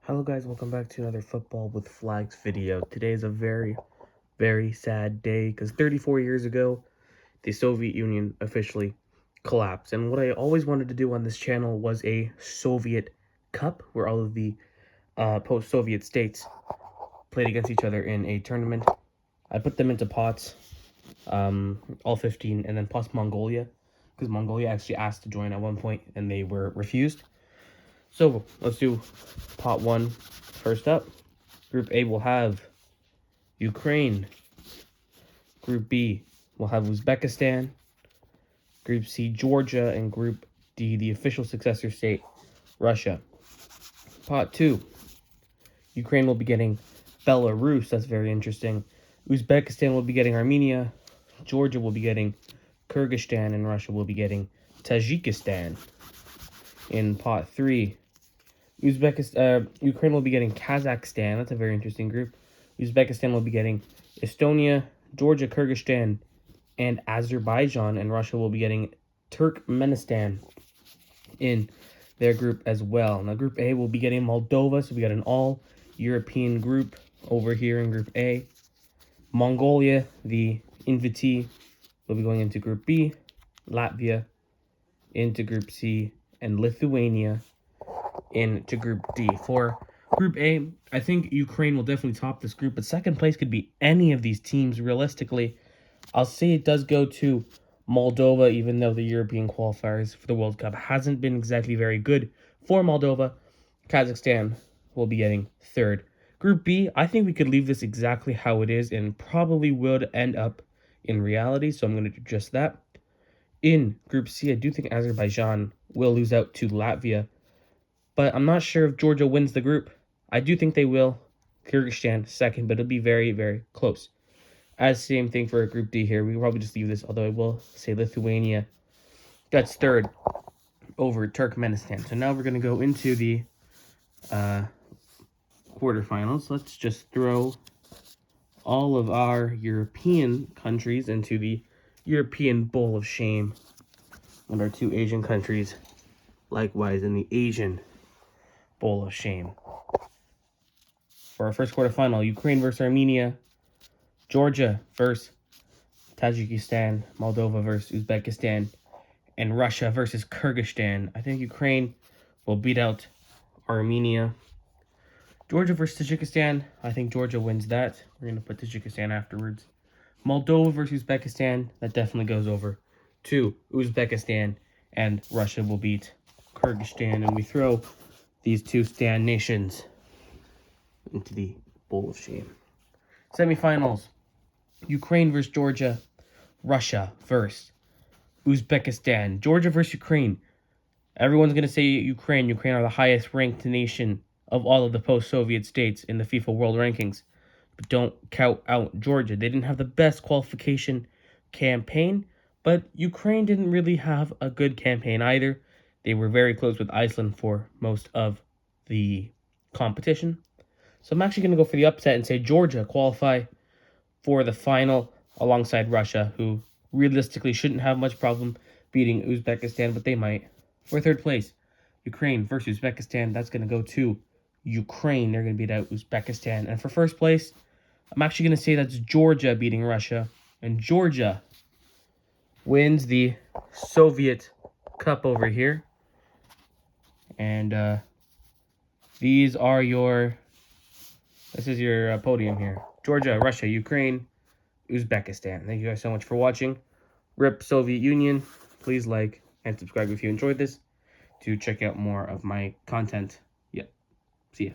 Hello guys, welcome back to another Football with Flags video. Today is a very, very sad day because 34 years ago, the Soviet Union officially collapsed. And what I always wanted to do on this channel was a Soviet Cup where all of the post-Soviet states played against each other in a tournament. I put them into pots, all 15, and then plus Mongolia, because Mongolia actually asked to join at one point and they were refused. So let's do pot one first up. Group A will have Ukraine. Group B will have Uzbekistan. Group C, Georgia. And Group D, the official successor state, Russia. Pot two, Ukraine will be getting Belarus. That's very interesting. Uzbekistan will be getting Armenia. Georgia will be getting Kyrgyzstan. And Russia will be getting Tajikistan. In pot three, Ukraine will be getting Kazakhstan. That's a very interesting group. Uzbekistan will be getting Estonia, Georgia, Kyrgyzstan, and Azerbaijan. And Russia will be getting Turkmenistan in their group as well. Now, Group A will be getting Moldova. So we got an all-European group over here in Group A. Mongolia, the invitee, will be going into Group B. Latvia into Group C. And Lithuania into Group D. For Group A, I think Ukraine will definitely top this group, but second place could be any of these teams realistically. I'll say it does go to Moldova, even though the European qualifiers for the World Cup hasn't been exactly very good for Moldova. Kazakhstan will be getting third. Group B, I think we could leave this exactly how it is and probably would end up in reality, so I'm going to do just that. In Group C, I do think Azerbaijan will lose out to Latvia, but I'm not sure if Georgia wins the group. I do think they will. Kyrgyzstan second, but it'll be very, very close. As same thing for Group D here. We can probably just leave this, although I will say Lithuania that's third over Turkmenistan. So now we're going to go into the quarterfinals. Let's just throw all of our European countries into the European Bowl of Shame, and our two Asian countries likewise in the Asian Bowl of Shame. For our first quarterfinal, Ukraine versus Armenia, Georgia versus Tajikistan, Moldova versus Uzbekistan, and Russia versus Kyrgyzstan. I think Ukraine will beat out Armenia. Georgia versus Tajikistan, I think Georgia wins that. We're going to put Tajikistan afterwards. Moldova versus Uzbekistan, that definitely goes over to Uzbekistan, and Russia will beat Kyrgyzstan, and we throw these two stand nations into the Bowl of Shame. Semifinals, Ukraine versus Georgia, Russia versus Uzbekistan. Georgia versus Ukraine. Everyone's going to say Ukraine. Ukraine are the highest ranked nation of all of the post-Soviet states in the FIFA World Rankings. But don't count out Georgia. They didn't have the best qualification campaign, but Ukraine didn't really have a good campaign either. They were very close with Iceland for most of the competition. So I'm actually going to go for the upset and say Georgia qualify for the final alongside Russia, who realistically shouldn't have much problem beating Uzbekistan, but they might. For third place, Ukraine versus Uzbekistan. That's going to go to Ukraine. They're going to beat out Uzbekistan. And for first place, I'm actually going to say that's Georgia beating Russia. And Georgia wins the Soviet Cup over here. And this is your podium here. Georgia, Russia, Ukraine, Uzbekistan. Thank you guys so much for watching. RIP Soviet Union. Please like and subscribe if you enjoyed this to check out more of my content. Yep. See ya.